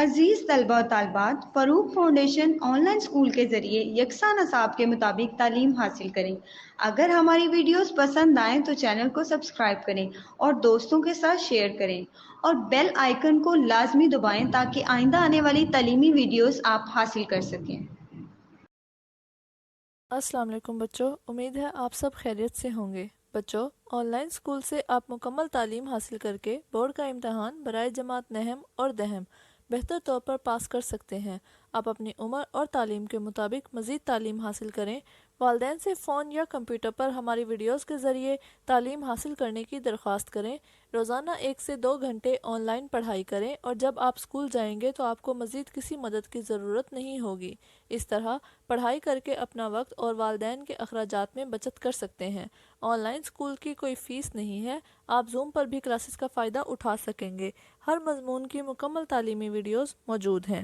عزیز طلبہ و طالبات، فروغ فاؤنڈیشن آن لائن اسکول کے ذریعے یکساں نصاب کے مطابق تعلیم حاصل کریں۔ اگر ہماری ویڈیوز پسند آئیں تو چینل کو سبسکرائب کریں اور دوستوں کے ساتھ شیئر کریں اور بیل آئیکن کو لازمی دبائیں تاکہ آئندہ آنے والی تعلیمی ویڈیوز آپ حاصل کر سکیں۔ السلام علیکم بچوں، امید ہے آپ سب خیریت سے ہوں گے۔ بچوں، آن لائن اسکول سے آپ مکمل تعلیم حاصل کر کے بورڈ کا امتحان برائے جماعت نہم اور دہم بہتر طور پر پاس کر سکتے ہیں۔ آپ اپنی عمر اور تعلیم کے مطابق مزید تعلیم حاصل کریں۔ والدین سے فون یا کمپیوٹر پر ہماری ویڈیوز کے ذریعے تعلیم حاصل کرنے کی درخواست کریں۔ روزانہ 1 سے 2 گھنٹے آن لائن پڑھائی کریں اور جب آپ اسکول جائیں گے تو آپ کو مزید کسی مدد کی ضرورت نہیں ہوگی۔ اس طرح پڑھائی کر کے اپنا وقت اور والدین کے اخراجات میں بچت کر سکتے ہیں۔ آن لائن اسکول کی کوئی فیس نہیں ہے، آپ زوم پر بھی کلاسز کا فائدہ اٹھا سکیں گے۔ ہر مضمون کی مکمل تعلیمی ویڈیوز موجود ہیں۔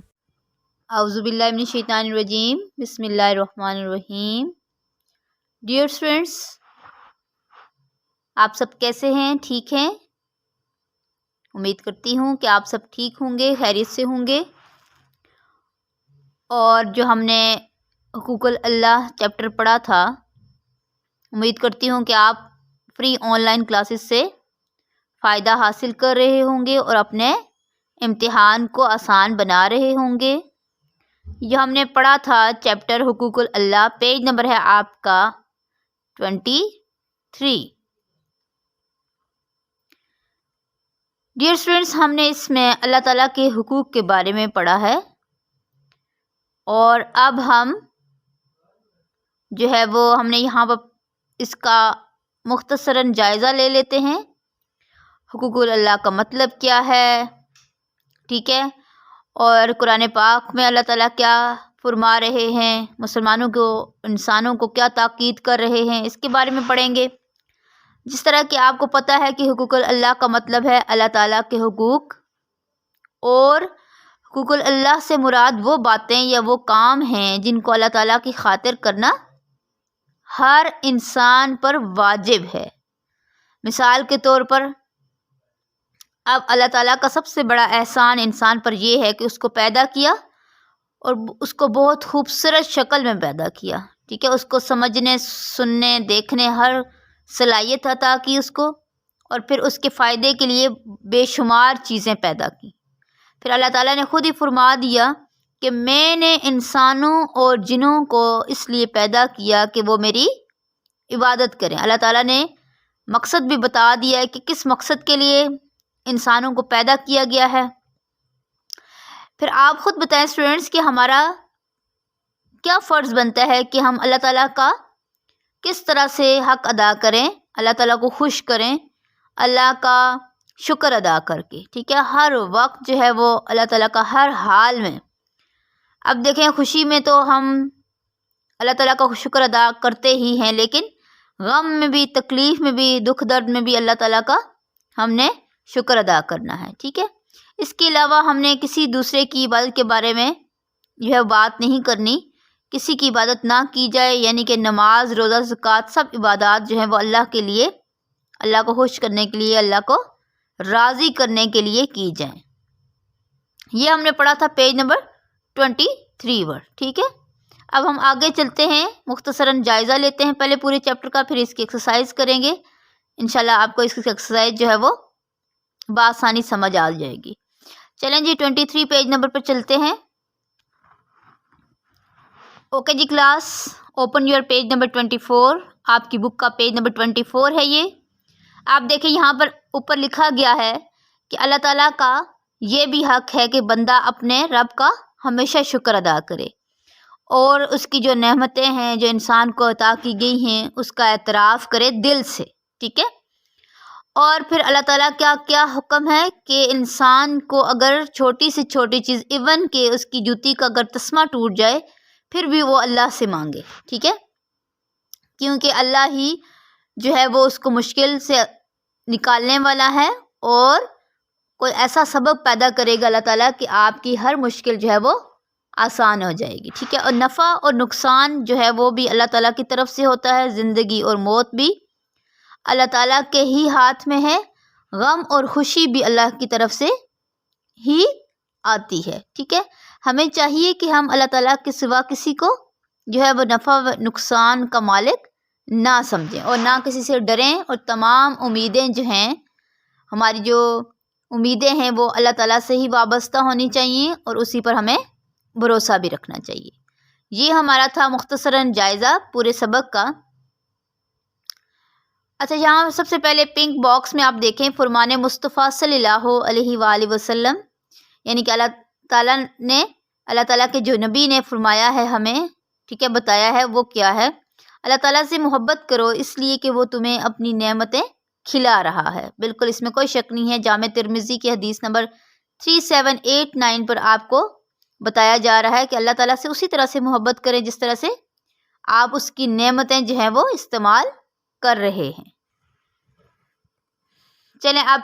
اعوذ باللہ من الشیطان الرجیم، بسم اللہ الرحمن الرحیم۔ ڈیئر اسٹوڈینٹس، آپ سب کیسے ہیں؟ ٹھیک ہیں؟ امید کرتی ہوں کہ آپ سب ٹھیک ہوں گے، خیریت سے ہوں گے۔ اور جو ہم نے حقوق اللہ چیپٹر پڑھا تھا، امید کرتی ہوں کہ آپ فری آن لائن کلاسز سے فائدہ حاصل کر رہے ہوں گے اور اپنے امتحان کو آسان بنا رہے ہوں گے۔ یہ ہم نے پڑھا تھا چیپٹر حقوق اللہ، پیج نمبر ہے آپ کا 23۔ ڈیئر اسٹوڈینٹس، ہم نے اس میں اللہ تعالیٰ کے حقوق کے بارے میں پڑھا ہے اور اب ہم جو ہے وہ ہم نے یہاں پر اس کا مختصراً جائزہ لے لیتے ہیں۔ حقوق اللہ کا مطلب کیا ہے، ٹھیک ہے، اور قرآن پاک میں اللہ تعالیٰ کیا فرما رہے ہیں، مسلمانوں کو، انسانوں کو کیا تاکید کر رہے ہیں، اس کے بارے میں پڑھیں گے۔ جس طرح کہ آپ کو پتہ ہے کہ حقوق اللہ کا مطلب ہے اللہ تعالیٰ کے حقوق، اور حقوق اللہ سے مراد وہ باتیں یا وہ کام ہیں جن کو اللہ تعالیٰ کی خاطر کرنا ہر انسان پر واجب ہے۔ مثال کے طور پر، اب اللہ تعالیٰ کا سب سے بڑا احسان انسان پر یہ ہے کہ اس کو پیدا کیا اور اس کو بہت خوبصورت شکل میں پیدا کیا، ٹھیک ہے، اس کو سمجھنے، سننے، دیکھنے ہر صلاحیت عطا کی اس کو، اور پھر اس کے فائدے کے لیے بے شمار چیزیں پیدا کی۔ پھر اللہ تعالیٰ نے خود ہی فرما دیا کہ میں نے انسانوں اور جنوں کو اس لیے پیدا کیا کہ وہ میری عبادت کریں۔ اللہ تعالیٰ نے مقصد بھی بتا دیا ہے کہ کس مقصد کے لیے انسانوں کو پیدا کیا گیا ہے۔ پھر آپ خود بتائیں اسٹوڈنٹس کہ ہمارا کیا فرض بنتا ہے کہ ہم اللہ تعالیٰ کا کس طرح سے حق ادا کریں، اللہ تعالیٰ کو خوش کریں، اللہ کا شکر ادا کر کے، ٹھیک ہے، ہر وقت جو ہے وہ اللہ تعالیٰ کا ہر حال میں۔ اب دیکھیں، خوشی میں تو ہم اللہ تعالیٰ کا شکر ادا کرتے ہی ہیں، لیکن غم میں بھی، تکلیف میں بھی، دکھ درد میں بھی اللہ تعالیٰ کا ہم نے شکر ادا کرنا ہے، ٹھیک ہے۔ اس کے علاوہ ہم نے کسی دوسرے کی عبادت کے بارے میں جو ہے بات نہیں کرنی، کسی کی عبادت نہ کی جائے، یعنی کہ نماز، روزہ، زکوٰۃ، سب عبادات جو ہیں وہ اللہ کے لیے، اللہ کو خوش کرنے کے لیے، اللہ کو راضی کرنے کے لیے کی جائیں۔ یہ ہم نے پڑھا تھا پیج نمبر 23 پر، ٹھیک ہے۔ اب ہم آگے چلتے ہیں، مختصراً جائزہ لیتے ہیں پہلے پورے چیپٹر کا، پھر اس کی ایکسرسائز کریں گے۔ انشاءاللہ آپ کو اس کی ایکسرسائز جو ہے وہ بآسانی سمجھ آ جائے گی۔ چلیں جی 23 پیج نمبر پر چلتے ہیں۔ اوکے جی class, open your page number 24، آپ کی بک کا پیج نمبر 24 ہے یہ۔ آپ دیکھیں یہاں پر اوپر لکھا گیا ہے کہ اللہ تعالیٰ کا یہ بھی حق ہے کہ بندہ اپنے رب کا ہمیشہ شکر ادا کرے اور اس کی جو نعمتیں ہیں جو انسان کو عطا کی گئی ہیں اس کا اعتراف کرے دل سے، ٹھیک ہے۔ اور پھر اللہ تعالیٰ کا کیا حکم ہے کہ انسان کو اگر چھوٹی سے چھوٹی چیز، ایون کہ اس کی جوتی کا اگر تسمہ ٹوٹ جائے، پھر بھی وہ اللہ سے مانگے، ٹھیک ہے، کیونکہ اللہ ہی جو ہے وہ اس کو مشکل سے نکالنے والا ہے اور کوئی ایسا سبب پیدا کرے گا اللہ تعالیٰ کہ آپ کی ہر مشکل جو ہے وہ آسان ہو جائے گی، ٹھیک ہے۔ اور نفع اور نقصان جو ہے وہ بھی اللہ تعالیٰ کی طرف سے ہوتا ہے، زندگی اور موت بھی اللہ تعالیٰ کے ہی ہاتھ میں ہے، غم اور خوشی بھی اللہ کی طرف سے ہی آتی ہے، ٹھیک ہے۔ ہمیں چاہیے کہ ہم اللہ تعالیٰ کے سوا کسی کو جو ہے وہ نفع و نقصان کا مالک نہ سمجھیں اور نہ کسی سے ڈریں، اور تمام امیدیں جو ہیں، ہماری جو امیدیں ہیں وہ اللہ تعالیٰ سے ہی وابستہ ہونی چاہیے اور اسی پر ہمیں بھروسہ بھی رکھنا چاہیے۔ یہ ہمارا تھا مختصراً جائزہ پورے سبق کا۔ اچھا، یہاں سب سے پہلے پنک باکس میں آپ دیکھیں فرمان مصطفیٰ صلی اللہ علیہ وآلہ وسلم، یعنی کہ اللہ تعالیٰ کے جو نبی نے فرمایا ہے ہمیں، ٹھیک ہے، بتایا ہے، وہ کیا ہے؟ اللہ تعالیٰ سے محبت کرو اس لیے کہ وہ تمہیں اپنی نعمتیں کھلا رہا ہے۔ بالکل اس میں کوئی شک نہیں ہے۔ جامع ترمذی کی حدیث نمبر 3789 پر آپ کو بتایا جا رہا ہے کہ اللہ تعالیٰ سے اسی طرح سے محبت کریں جس طرح سے آپ اس کی نعمتیں جو ہیں وہ استعمال کر رہے ہیں۔ چلیں اب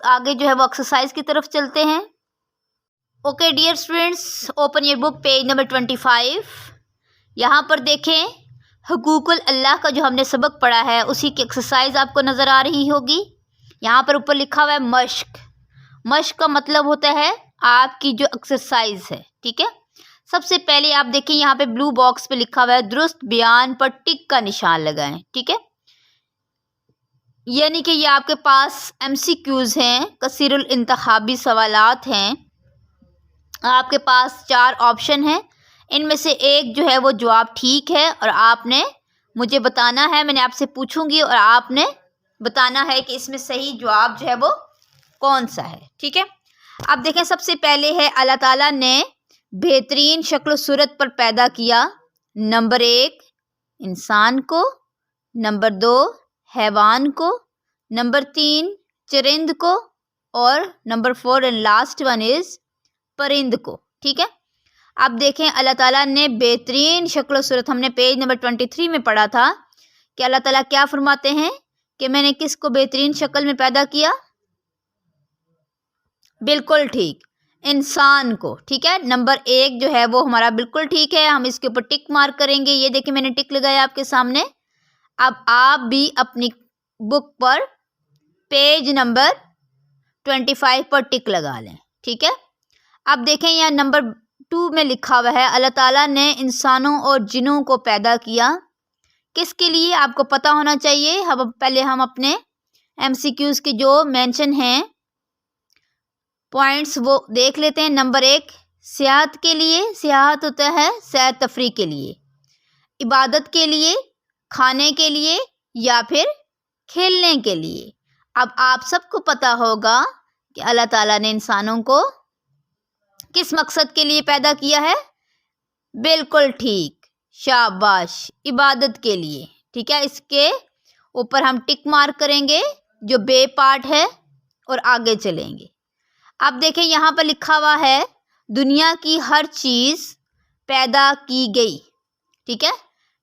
آگے جو ہے وہ ایکسرسائز کی طرف چلتے ہیں۔ Okay dear students, open your book page number 25۔ یہاں پر دیکھیں حقوق اللہ کا جو ہم نے سبق پڑھا ہے اسی کی ایکسرسائز آپ کو نظر آ رہی ہوگی۔ یہاں پر اوپر لکھا ہوا ہے مشق۔ مشق کا مطلب ہوتا ہے آپ کی جو ایکسرسائز ہے، ٹھیک ہے۔ سب سے پہلے آپ دیکھیں یہاں پہ بلو باکس پہ لکھا ہوا ہے درست بیان پر ٹک کا نشان لگائیں، ٹھیک ہے۔ یعنی کہ یہ آپ کے پاس MCQs ہیں، کثیر الانتخابی سوالات ہیں۔ آپ کے پاس 4 آپشن ہیں، ان میں سے ایک جو ہے وہ جواب ٹھیک ہے اور آپ نے مجھے بتانا ہے، میں نے آپ سے پوچھوں گی اور آپ نے بتانا ہے کہ اس میں صحیح جواب جو ہے وہ کون سا ہے، ٹھیک ہے۔ اب دیکھیں سب سے پہلے ہے اللہ تعالیٰ نے بہترین شکل و صورت پر پیدا کیا۔ نمبر 1 انسان کو، نمبر 2 حیوان کو، نمبر 3 چرند کو، اور نمبر 4 اینڈ لاسٹ ون از پرند کو، ٹھیک ہے۔ اب دیکھیں اللہ تعالیٰ نے بہترین شکل و صورت، ہم نے پیج نمبر 23 میں پڑھا تھا کہ اللہ تعالیٰ کیا فرماتے ہیں کہ میں نے کس کو بہترین شکل میں پیدا کیا؟ بالکل ٹھیک، انسان کو، ٹھیک ہے۔ نمبر 1 جو ہے وہ ہمارا بالکل ٹھیک ہے، ہم اس کے اوپر ٹک مارک کریں گے۔ یہ دیکھیں میں نے ٹک لگایا آپ کے سامنے۔ اب آپ بھی اپنی بک پر پیج نمبر 25 پر ٹک لگا لیں، ٹھیک ہے۔ اب دیکھیں یہاں نمبر 2 میں لکھا ہوا ہے اللہ تعالیٰ نے انسانوں اور جنوں کو پیدا کیا۔ کس کے لیے؟ آپ کو پتہ ہونا چاہیے۔ پہلے ہم اپنے MCQs کے جو مینشن ہیں پوائنٹس وہ دیکھ لیتے ہیں۔ نمبر 1 سیاحت کے لیے، سیاحت ہوتا ہے سیر تفریح کے لیے، عبادت کے لیے، کھانے کے لیے، یا پھر کھیلنے کے لیے۔ اب آپ سب کو پتہ ہوگا کہ اللہ تعالیٰ نے انسانوں کو کس مقصد کے لیے پیدا کیا ہے؟ بالکل ٹھیک، شاباش، عبادت کے لیے، ٹھیک ہے۔ اس کے اوپر ہم ٹک مارک کریں گے جو بے پارٹ ہے اور آگے چلیں گے۔ اب دیکھیں یہاں پر لکھا ہوا ہے دنیا کی ہر چیز پیدا کی گئی، ٹھیک ہے۔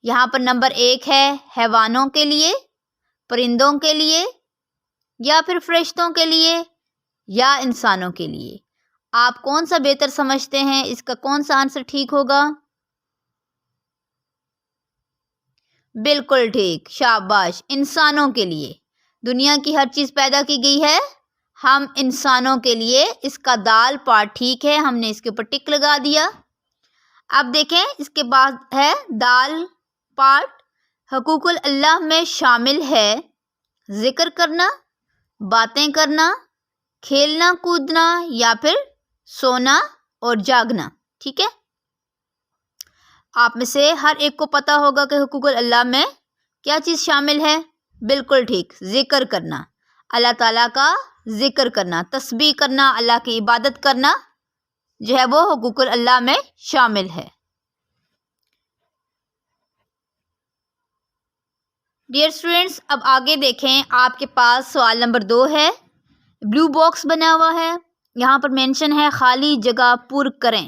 یہاں پر نمبر 1 ہے حیوانوں کے لیے، پرندوں کے لیے، یا پھر فرشتوں کے لیے، یا انسانوں کے لیے۔ آپ کون سا بہتر سمجھتے ہیں؟ اس کا کون سا آنسر ٹھیک ہوگا؟ بالکل ٹھیک، شاباش، انسانوں کے لیے۔ دنیا کی ہر چیز پیدا کی گئی ہے، ہم انسانوں کے لیے۔ اس کا دال پارٹ ٹھیک ہے، ہم نے اس کے اوپر ٹک لگا دیا۔ اب دیکھیں اس کے بعد ہے دال پارٹ حقوق اللہ میں شامل ہے ذکر کرنا، باتیں کرنا، کھیلنا کودنا، یا پھر سونا اور جاگنا، ٹھیک ہے۔ آپ میں سے ہر ایک کو پتہ ہوگا کہ حقوق اللہ میں کیا چیز شامل ہے؟ بالکل ٹھیک، ذکر کرنا، اللہ تعالیٰ کا ذکر کرنا، تسبیح کرنا، اللہ کی عبادت کرنا جو ہے وہ حقوق اللہ میں شامل ہے۔ ڈیئر اسٹوڈینٹس، اب آگے دیکھیں آپ کے پاس سوال نمبر 2 ہے، بلو باکس بنا ہوا ہے، یہاں پر مینشن ہے خالی جگہ پر کریں،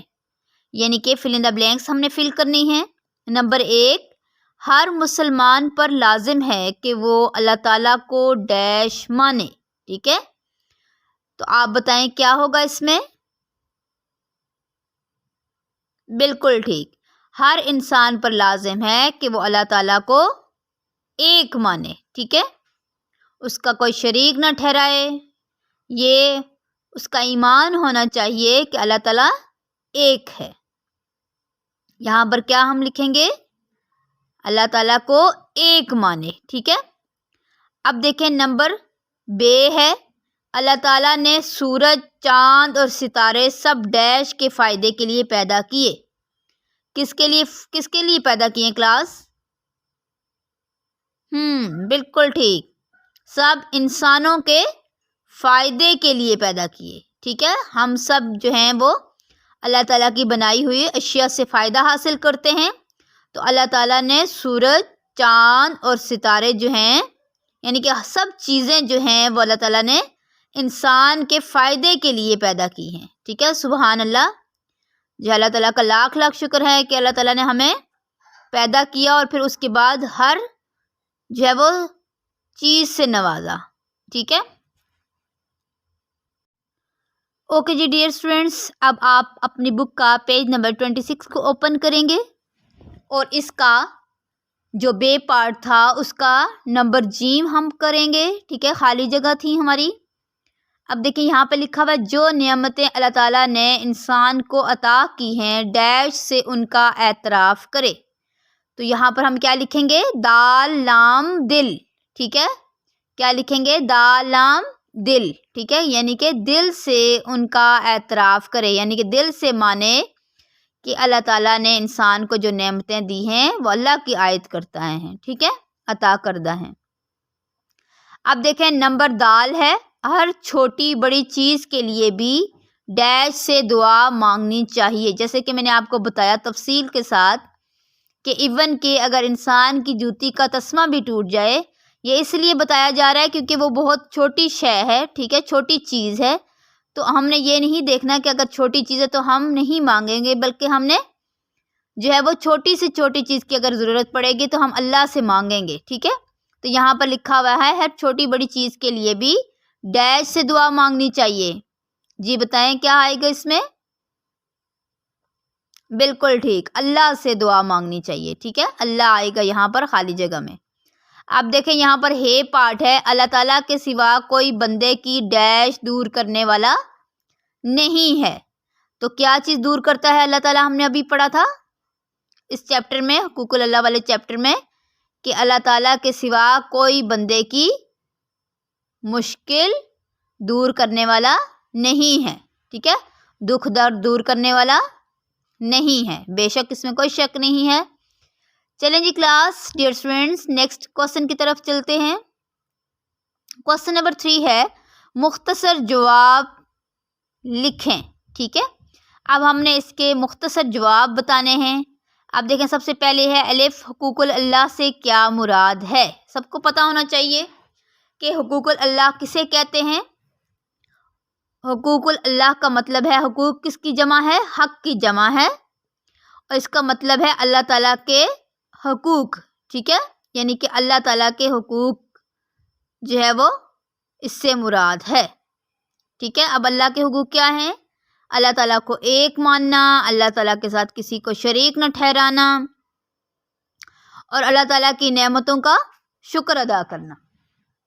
یعنی کہ فل ان دا بلینکس ہم نے فل کرنی ہے۔ نمبر 1 ہر مسلمان پر لازم ہے کہ وہ اللہ تعالیٰ کو ڈیش مانے، ٹھیک ہے۔ تو آپ بتائیں کیا ہوگا اس میں؟ بالکل ٹھیک، ہر انسان پر لازم ہے کہ وہ اللہ تعالیٰ کو ایک مانے، ٹھیک ہے، اس کا کوئی شریک نہ ٹھہرائے، یہ اس کا ایمان ہونا چاہیے کہ اللہ تعالیٰ ایک ہے۔ یہاں پر کیا ہم لکھیں گے؟ اللہ تعالیٰ کو ایک مانے، ٹھیک ہے۔ اب دیکھیں نمبر بے ہے، اللہ تعالیٰ نے سورج، چاند اور ستارے سب ڈیش کے فائدے کے لیے پیدا کیے۔ کس کے لیے پیدا کیے کلاس؟ بالکل ٹھیک، سب انسانوں کے فائدے کے لیے پیدا کیے، ٹھیک ہے۔ ہم سب جو ہیں وہ اللہ تعالیٰ کی بنائی ہوئی اشیاء سے فائدہ حاصل کرتے ہیں، تو اللہ تعالیٰ نے سورج، چاند اور ستارے جو ہیں، یعنی کہ سب چیزیں جو ہیں وہ اللہ تعالیٰ نے انسان کے فائدے کے لیے پیدا کی ہیں، ٹھیک ہے۔ سبحان اللہ، جو اللہ تعالیٰ کا لاکھ لاکھ شکر ہے کہ اللہ تعالیٰ نے ہمیں پیدا کیا اور پھر اس کے بعد ہر جو ہے وہ چیز سے نوازا، ٹھیک ہے۔ اوکے جی ڈیئر اسٹوڈینٹس، اب آپ اپنی بک کا پیج نمبر 26 کو اوپن کریں گے اور اس کا جو بے پارٹ تھا اس کا نمبر جیم ہم کریں گے، ٹھیک ہے، خالی جگہ تھی ہماری۔ اب دیکھیں یہاں پہ لکھا ہوا ہے جو نعمتیں اللہ تعالیٰ نے انسان کو عطا کی ہیں ڈیش سے ان کا اعتراف کرے، تو یہاں پر ہم کیا لکھیں گے؟ دال لام دل، ٹھیک ہے۔ کیا لکھیں گے؟ دال لام دل، ٹھیک ہے، یعنی کہ دل سے ان کا اعتراف کرے، یعنی کہ دل سے مانے کہ اللہ تعالیٰ نے انسان کو جو نعمتیں دی ہیں وہ اللہ کی عائد کرتا ہے، ٹھیک ہے، عطا کردہ ہیں۔ اب دیکھیں نمبر دال ہے، ہر چھوٹی بڑی چیز کے لیے بھی ڈیش سے دعا مانگنی چاہیے، جیسے کہ میں نے آپ کو بتایا تفصیل کے ساتھ کہ ایون کہ اگر انسان کی جوتی کا تسمہ بھی ٹوٹ جائے، یہ اس لیے بتایا جا رہا ہے کیونکہ وہ بہت چھوٹی شے ہے، ٹھیک ہے، چھوٹی چیز ہے، تو ہم نے یہ نہیں دیکھنا کہ اگر چھوٹی چیز ہے تو ہم نہیں مانگیں گے، بلکہ ہم نے جو ہے وہ چھوٹی سے چھوٹی چیز کی اگر ضرورت پڑے گی تو ہم اللہ سے مانگیں گے، ٹھیک ہے۔ تو یہاں پر لکھا ہوا ہے ہر چھوٹی بڑی چیز کے لیے بھی ڈیش سے دعا مانگنی چاہیے۔ جی بتائیں کیا آئے گا اس میں؟ بالکل ٹھیک، اللہ سے دعا مانگنی چاہیے، ٹھیک ہے، اللہ آئے گا یہاں پر خالی جگہ میں۔ اب دیکھیں یہاں پر ہے پارٹ ہے، اللہ تعالیٰ کے سوا کوئی بندے کی ڈیش دور کرنے والا نہیں ہے، تو کیا چیز دور کرتا ہے اللہ تعالیٰ؟ ہم نے ابھی پڑھا تھا اس چیپٹر میں، حقوق اللہ والے چیپٹر میں، کہ اللہ تعالیٰ کے سوا کوئی بندے کی مشکل دور کرنے والا نہیں ہے، ٹھیک ہے، دکھ درد دور کرنے والا نہیں ہے، بے شک اس میں کوئی شک نہیں ہے۔ چلیں جی class dear students next question کی طرف چلتے ہیں۔ کوسچن نمبر 3 ہے مختصر جواب لکھیں، ٹھیک ہے۔ اب ہم نے اس کے مختصر جواب بتانے ہیں۔ اب دیکھیں سب سے پہلے ہے الف، حقوق اللہ سے کیا مراد ہے؟ سب کو پتہ ہونا چاہیے کہ حقوق اللہ کسے کہتے ہیں۔ حقوق اللہ کا مطلب ہے، حقوق کس کی جمع ہے؟ حق کی جمع ہے، اور اس کا مطلب ہے اللہ تعالیٰ کے حقوق، ٹھیک ہے، یعنی کہ اللہ تعالیٰ کے حقوق جو ہے وہ اس سے مراد ہے، ٹھیک ہے۔ اب اللہ کے حقوق کیا ہیں؟ اللہ تعالیٰ کو ایک ماننا، اللہ تعالیٰ کے ساتھ کسی کو شریک نہ ٹھہرانا، اور اللہ تعالیٰ کی نعمتوں کا شکر ادا کرنا۔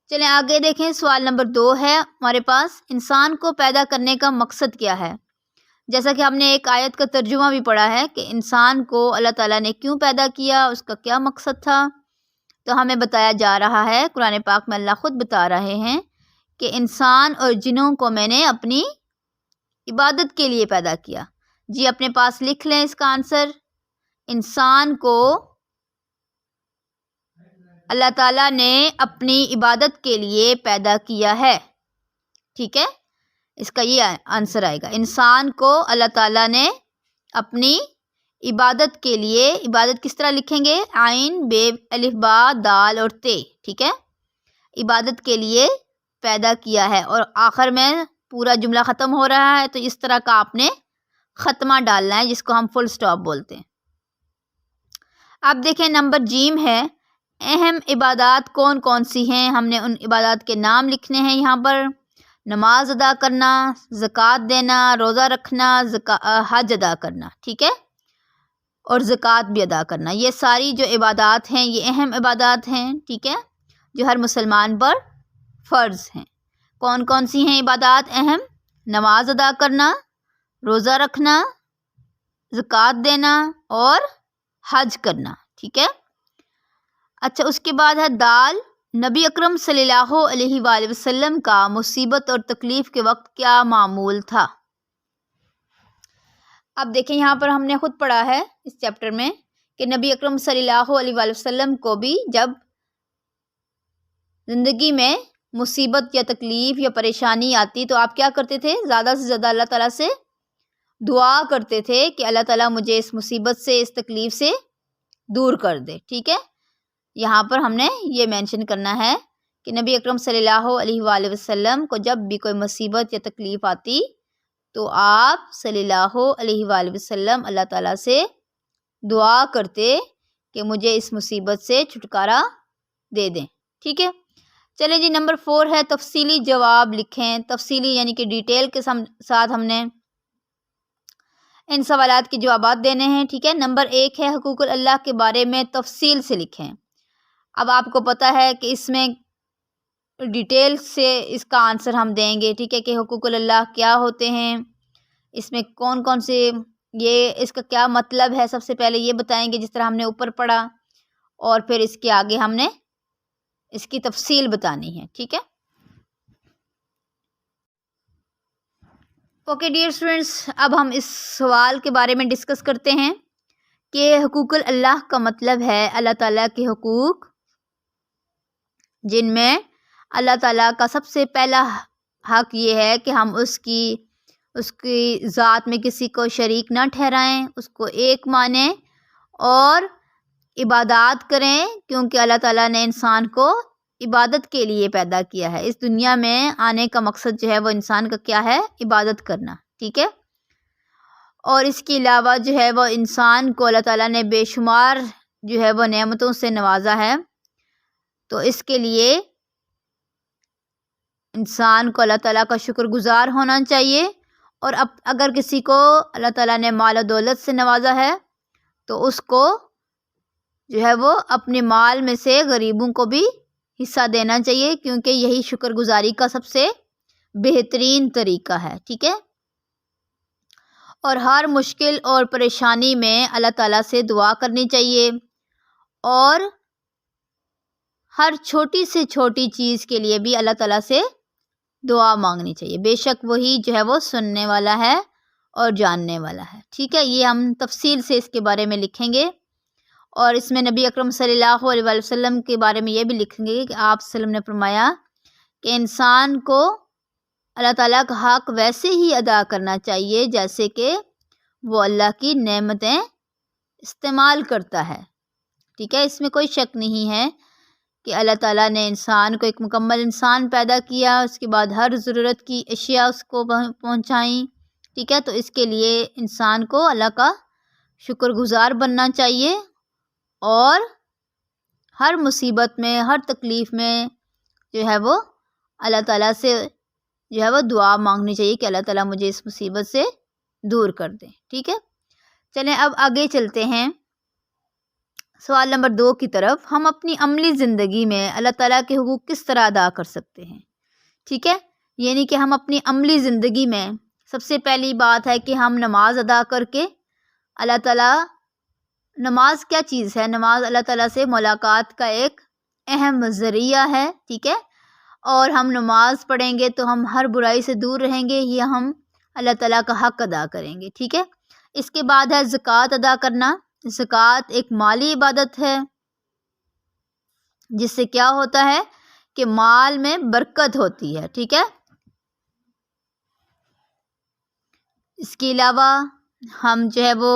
چلیں آگے دیکھیں، سوال نمبر 2 ہے ہمارے پاس، انسان کو پیدا کرنے کا مقصد کیا ہے؟ جیسا کہ ہم نے ایک آیت کا ترجمہ بھی پڑھا ہے کہ انسان کو اللہ تعالیٰ نے کیوں پیدا کیا، اس کا کیا مقصد تھا، تو ہمیں بتایا جا رہا ہے، قرآن پاک میں اللہ خود بتا رہے ہیں کہ انسان اور جنوں کو میں نے اپنی عبادت کے لیے پیدا کیا۔ جی اپنے پاس لکھ لیں اس کا آنسر، انسان کو اللہ تعالیٰ نے اپنی عبادت کے لیے پیدا کیا ہے، ٹھیک ہے، اس کا یہ آنسر آئے گا، انسان کو اللہ تعالیٰ نے اپنی عبادت کے لیے، عبادت کس طرح لکھیں گے؟ عین بے الف با دال اور تے، ٹھیک ہے، عبادت کے لیے پیدا کیا ہے، اور آخر میں پورا جملہ ختم ہو رہا ہے تو اس طرح کا آپ نے ختمہ ڈالنا ہے جس کو ہم فل سٹاپ بولتے ہیں۔ اب دیکھیں نمبر جیم ہے، اہم عبادات کون کون سی ہیں؟ ہم نے ان عبادات کے نام لکھنے ہیں یہاں پر، نماز ادا کرنا، زکوٰۃ دینا، روزہ رکھنا، حج ادا کرنا، ٹھیک ہے، اور زکوٰۃ بھی ادا کرنا، یہ ساری جو عبادات ہیں یہ اہم عبادات ہیں، ٹھیک ہے، جو ہر مسلمان پر فرض ہیں۔ کون کون سی ہیں عبادات اہم؟ نماز ادا کرنا، روزہ رکھنا، زکوٰۃ دینا اور حج کرنا، ٹھیک ہے۔ اچھا، اس کے بعد ہے دال، نبی اکرم صلی اللہ علیہ وآلہ وسلم کا مصیبت اور تکلیف کے وقت کیا معمول تھا؟ اب دیکھیں یہاں پر ہم نے خود پڑھا ہے اس چیپٹر میں کہ نبی اکرم صلی اللہ علیہ وآلہ وسلم کو بھی جب زندگی میں مصیبت یا تکلیف یا پریشانی آتی تو آپ کیا کرتے تھے؟ زیادہ سے زیادہ اللہ تعالیٰ سے دعا کرتے تھے کہ اللہ تعالیٰ مجھے اس مصیبت سے، اس تکلیف سے دور کر دے، ٹھیک ہے۔ یہاں پر ہم نے یہ مینشن کرنا ہے کہ نبی اکرم صلی اللہ علیہ وآلہ وسلم کو جب بھی کوئی مصیبت یا تکلیف آتی تو آپ صلی اللہ علیہ وآلہ وسلم اللہ تعالیٰ سے دعا کرتے کہ مجھے اس مصیبت سے چھٹکارا دے دیں، ٹھیک ہے۔ چلیں جی، نمبر 4 ہے تفصیلی جواب لکھیں۔ تفصیلی یعنی کہ ڈیٹیل کے ساتھ ہم نے ان سوالات کے جوابات دینے ہیں، ٹھیک ہے۔ نمبر 1 ہے حقوق اللہ کے بارے میں تفصیل سے لکھیں۔ اب آپ کو پتہ ہے کہ اس میں ڈیٹیل سے اس کا آنسر ہم دیں گے، ٹھیک ہے، کہ حقوق اللہ کیا ہوتے ہیں، اس میں کون کون سے، یہ اس کا کیا مطلب ہے، سب سے پہلے یہ بتائیں گے جس طرح ہم نے اوپر پڑھا، اور پھر اس کے آگے ہم نے اس کی تفصیل بتانی ہے، ٹھیک ہے۔ اوکے ڈیئر اسٹوڈنٹس، اب ہم اس سوال کے بارے میں ڈسکس کرتے ہیں کہ حقوق اللہ کا مطلب ہے اللہ تعالیٰ کے حقوق، جن میں اللہ تعالیٰ کا سب سے پہلا حق یہ ہے کہ ہم اس کی ذات میں کسی کو شریک نہ ٹھہرائیں، اس کو ایک مانیں اور عبادات کریں، کیونکہ اللہ تعالیٰ نے انسان کو عبادت کے لیے پیدا کیا ہے۔ اس دنیا میں آنے کا مقصد جو ہے وہ انسان کا کیا ہے؟ عبادت کرنا، ٹھیک ہے۔ اور اس کے علاوہ جو ہے وہ انسان کو اللہ تعالیٰ نے بے شمار جو ہے وہ نعمتوں سے نوازا ہے، تو اس کے لیے انسان کو اللہ تعالیٰ کا شکر گزار ہونا چاہیے، اور اگر کسی کو اللہ تعالیٰ نے مال و دولت سے نوازا ہے تو اس کو جو ہے وہ اپنے مال میں سے غریبوں کو بھی حصہ دینا چاہیے، کیونکہ یہی شکر گزاری کا سب سے بہترین طریقہ ہے، ٹھیک ہے۔ اور ہر مشکل اور پریشانی میں اللہ تعالیٰ سے دعا کرنی چاہیے، اور ہر چھوٹی سے چھوٹی چیز کے لیے بھی اللہ تعالیٰ سے دعا مانگنی چاہیے، بے شک وہی جو ہے وہ سننے والا ہے اور جاننے والا ہے، ٹھیک ہے۔ یہ ہم تفصیل سے اس کے بارے میں لکھیں گے، اور اس میں نبی اکرم صلی اللہ علیہ وآلہ وسلم کے بارے میں یہ بھی لکھیں گے کہ آپ صلی اللہ علیہ وسلم نے فرمایا کہ انسان کو اللہ تعالیٰ کا حق ویسے ہی ادا کرنا چاہیے جیسے کہ وہ اللہ کی نعمتیں استعمال کرتا ہے، ٹھیک ہے۔ اس میں کوئی شک نہیں ہے کہ اللہ تعالیٰ نے انسان کو ایک مکمل انسان پیدا کیا، اس کے بعد ہر ضرورت کی اشیاء اس کو پہنچائیں، ٹھیک ہے۔ تو اس کے لیے انسان کو اللہ کا شکر گزار بننا چاہیے، اور ہر مصیبت میں، ہر تکلیف میں جو ہے وہ اللہ تعالیٰ سے جو ہے وہ دعا مانگنی چاہیے کہ اللہ تعالیٰ مجھے اس مصیبت سے دور کر دیں، ٹھیک ہے۔ چلیں اب آگے چلتے ہیں سوال نمبر 2 کی طرف۔ ہم اپنی عملی زندگی میں اللہ تعالیٰ کے حقوق کس طرح ادا کر سکتے ہیں، ٹھیک ہے۔ یعنی کہ ہم اپنی عملی زندگی میں سب سے پہلی بات ہے کہ ہم نماز ادا کر کے اللہ تعالیٰ، نماز کیا چیز ہے؟ نماز اللہ تعالیٰ سے ملاقات کا ایک اہم ذریعہ ہے، ٹھیک ہے۔ اور ہم نماز پڑھیں گے تو ہم ہر برائی سے دور رہیں گے، یہ ہم اللہ تعالیٰ کا حق ادا کریں گے، ٹھیک ہے۔ اس کے بعد ہے زکوٰۃ ادا کرنا۔ زکوٰۃ ایک مالی عبادت ہے جس سے کیا ہوتا ہے کہ مال میں برکت ہوتی ہے، ٹھیک ہے۔ اس کے علاوہ ہم جو ہے وہ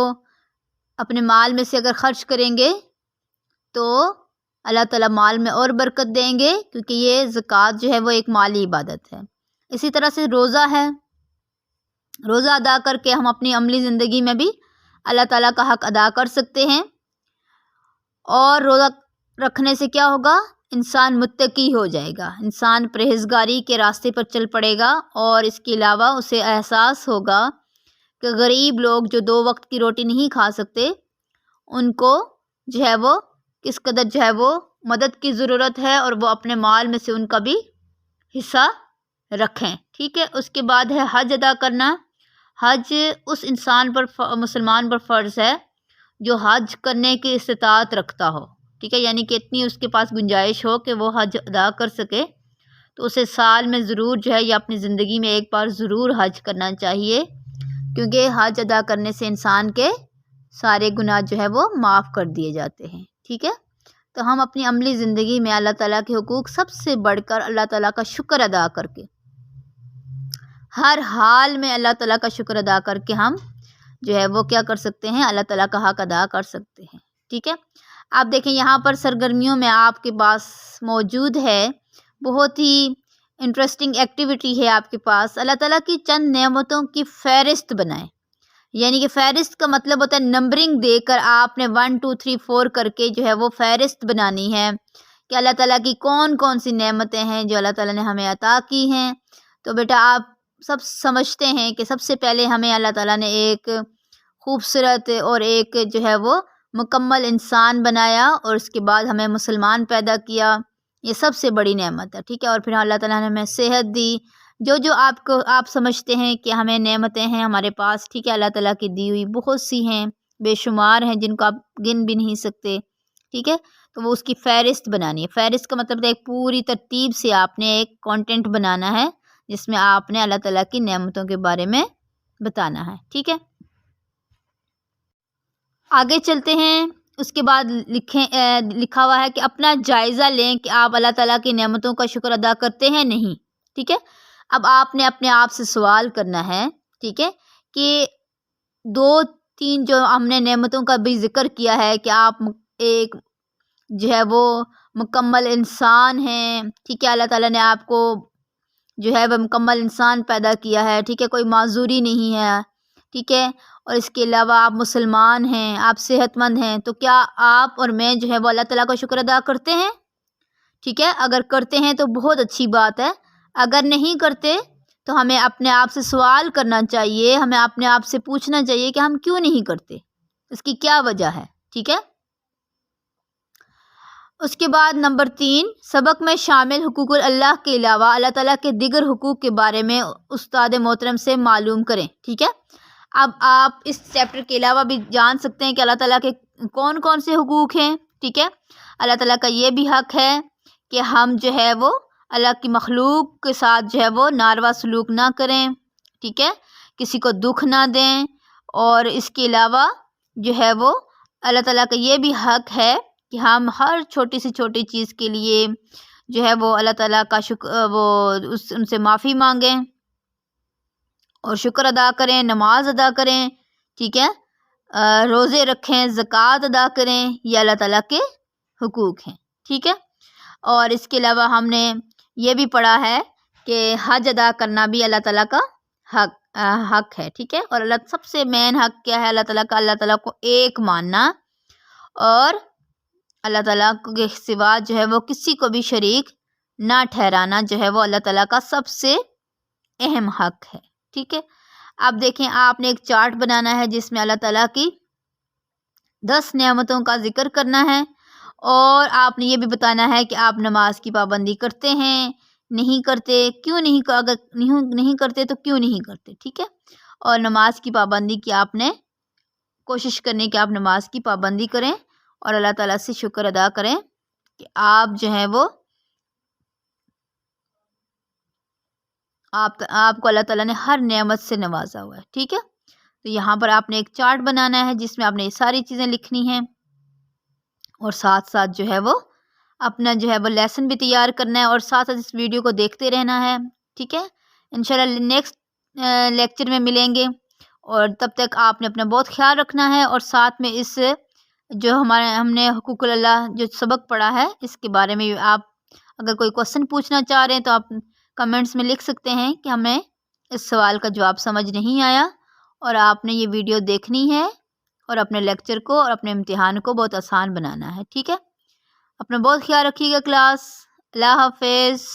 اپنے مال میں سے اگر خرچ کریں گے تو اللہ تعالیٰ مال میں اور برکت دیں گے، کیونکہ یہ زکوٰۃ جو ہے وہ ایک مالی عبادت ہے۔ اسی طرح سے روزہ ہے، روزہ ادا کر کے ہم اپنی عملی زندگی میں بھی اللہ تعالیٰ کا حق ادا کر سکتے ہیں، اور روزہ رکھنے سے کیا ہوگا؟ انسان متقی ہو جائے گا، انسان پرہیزگاری کے راستے پر چل پڑے گا، اور اس کے علاوہ اسے احساس ہوگا کہ غریب لوگ جو 2 وقت کی روٹی نہیں کھا سکتے، ان کو جو ہے وہ کس قدر جو ہے وہ مدد کی ضرورت ہے، اور وہ اپنے مال میں سے ان کا بھی حصہ رکھیں، ٹھیک ٹھیک ہے. اس کے بعد ہے حج ادا کرنا. حج اس انسان پر مسلمان پر فرض ہے جو حج کرنے کی استطاعت رکھتا ہو. ٹھیک ہے، یعنی کہ اتنی اس کے پاس گنجائش ہو کہ وہ حج ادا کر سکے. تو اسے سال میں ضرور جو ہے یا اپنی زندگی میں ایک بار ضرور حج کرنا چاہیے، کیونکہ حج ادا کرنے سے انسان کے سارے گناہ جو ہے وہ معاف کر دیے جاتے ہیں. ٹھیک ہے، تو ہم اپنی عملی زندگی میں اللہ تعالیٰ کے حقوق سب سے بڑھ کر اللہ تعالیٰ کا شکر ادا کر کے، ہر حال میں اللہ تعالیٰ کا شکر ادا کر کے ہم جو ہے وہ کیا کر سکتے ہیں، اللہ تعالیٰ کا حق ادا کر سکتے ہیں. ٹھیک ہے، آپ دیکھیں یہاں پر سرگرمیوں میں آپ کے پاس موجود ہے، بہت ہی انٹرسٹنگ ایکٹیویٹی ہے آپ کے پاس. اللہ تعالیٰ کی چند نعمتوں کی فہرست بنائیں. یعنی کہ فہرست کا مطلب ہوتا ہے نمبرنگ دے کر آپ نے 1 2 3 4 کر کے جو ہے وہ فہرست بنانی ہے کہ اللہ تعالیٰ کی کون کون سی نعمتیں ہیں جو اللہ تعالیٰ نے ہمیں عطا کی ہیں. تو بیٹا آپ سب سمجھتے ہیں کہ سب سے پہلے ہمیں اللہ تعالیٰ نے ایک خوبصورت اور ایک جو ہے وہ مکمل انسان بنایا، اور اس کے بعد ہمیں مسلمان پیدا کیا. یہ سب سے بڑی نعمت ہے. ٹھیک ہے، اور پھر اللہ تعالیٰ نے ہمیں صحت دی. جو آپ سمجھتے ہیں کہ ہمیں نعمتیں ہیں ہمارے پاس، ٹھیک ہے، اللہ تعالیٰ کی دی ہوئی بہت سی ہیں، بے شمار ہیں جن کو آپ گن بھی نہیں سکتے. ٹھیک ہے، تو وہ اس کی فہرست بنانی ہے. فہرست کا مطلب ایک پوری ترتیب سے آپ نے ایک کانٹینٹ بنانا ہے جس میں آپ نے اللہ تعالیٰ کی نعمتوں کے بارے میں بتانا ہے. ٹھیک ہے، آگے چلتے ہیں. اس کے بعد لکھا ہوا ہے کہ اپنا جائزہ لیں کہ آپ اللہ تعالیٰ کی نعمتوں کا شکر ادا کرتے ہیں نہیں. ٹھیک ہے، اب آپ نے اپنے آپ سے سوال کرنا ہے. ٹھیک ہے، کہ 2 3 جو ہم نے نعمتوں کا بھی ذکر کیا ہے کہ آپ ایک جو ہے وہ مکمل انسان ہیں. ٹھیک ہے، اللہ تعالیٰ نے آپ کو جو ہے وہ مکمل انسان پیدا کیا ہے. ٹھیک ہے، کوئی معذوری نہیں ہے. ٹھیک ہے، اور اس کے علاوہ آپ مسلمان ہیں، آپ صحت مند ہیں. تو کیا آپ اور میں جو ہے وہ اللہ تعالیٰ کا شکر ادا کرتے ہیں؟ ٹھیک ہے، اگر کرتے ہیں تو بہت اچھی بات ہے. اگر نہیں کرتے تو ہمیں اپنے آپ سے سوال کرنا چاہیے، ہمیں اپنے آپ سے پوچھنا چاہیے کہ ہم کیوں نہیں کرتے، اس کی کیا وجہ ہے. ٹھیک ہے، اس کے بعد نمبر 3، سبق میں شامل حقوق اللہ کے علاوہ اللہ تعالیٰ کے دیگر حقوق کے بارے میں استاد محترم سے معلوم کریں. ٹھیک ہے، اب آپ اس چیپٹر کے علاوہ بھی جان سکتے ہیں کہ اللہ تعالیٰ کے کون کون سے حقوق ہیں. ٹھیک ہے، اللہ تعالیٰ کا یہ بھی حق ہے کہ ہم جو ہے وہ اللہ کی مخلوق کے ساتھ جو ہے وہ ناروا سلوک نہ کریں. ٹھیک ہے، کسی کو دکھ نہ دیں. اور اس کے علاوہ جو ہے وہ اللہ تعالیٰ کا یہ بھی حق ہے کہ ہم ہر چھوٹی سے چھوٹی چیز کے لیے جو ہے وہ اللہ تعالیٰ کا ان سے معافی مانگیں اور شکر ادا کریں، نماز ادا کریں. ٹھیک ہے، روزے رکھیں، زکوٰۃ ادا کریں. یہ اللہ تعالیٰ کے حقوق ہیں. ٹھیک ہے، اور اس کے علاوہ ہم نے یہ بھی پڑھا ہے کہ حج ادا کرنا بھی اللہ تعالیٰ کا حق ہے. ٹھیک ہے، اور اللہ سب سے مین حق کیا ہے اللہ تعالیٰ کا؟ اللہ تعالیٰ کو ایک ماننا، اور اللہ تعالیٰ کے سوا جو ہے وہ کسی کو بھی شریک نہ ٹھہرانا جو ہے وہ اللہ تعالیٰ کا سب سے اہم حق ہے. ٹھیک ہے، اب دیکھیں آپ نے ایک چارٹ بنانا ہے جس میں اللہ تعالیٰ کی 10 نعمتوں کا ذکر کرنا ہے، اور آپ نے یہ بھی بتانا ہے کہ آپ نماز کی پابندی کرتے ہیں، نہیں کرتے، کیوں نہیں، اگر نہیں کرتے تو کیوں نہیں کرتے. ٹھیک ہے، اور نماز کی پابندی کی آپ نے کوشش کرنی کہ آپ نماز کی پابندی کریں اور اللہ تعالیٰ سے شکر ادا کریں کہ آپ جو ہیں وہ آپ کو اللہ تعالیٰ نے ہر نعمت سے نوازا ہوا ہے. ٹھیک ہے، تو یہاں پر آپ نے ایک چارٹ بنانا ہے جس میں آپ نے یہ ساری چیزیں لکھنی ہیں، اور ساتھ ساتھ جو ہے وہ اپنا جو ہے وہ لیسن بھی تیار کرنا ہے، اور ساتھ ساتھ اس ویڈیو کو دیکھتے رہنا ہے. ٹھیک ہے، انشاءاللہ نیکسٹ لیکچر میں ملیں گے، اور تب تک آپ نے اپنا بہت خیال رکھنا ہے. اور ساتھ میں اس جو ہم نے حقوق اللہ جو سبق پڑھا ہے اس کے بارے میں آپ اگر کوئی کوشچن پوچھنا چاہ رہے ہیں تو آپ کمنٹس میں لکھ سکتے ہیں کہ ہمیں اس سوال کا جواب سمجھ نہیں آیا، اور آپ نے یہ ویڈیو دیکھنی ہے اور اپنے لیکچر کو اور اپنے امتحان کو بہت آسان بنانا ہے. ٹھیک ہے، اپنا بہت خیال رکھیے گا کلاس. اللہ حافظ.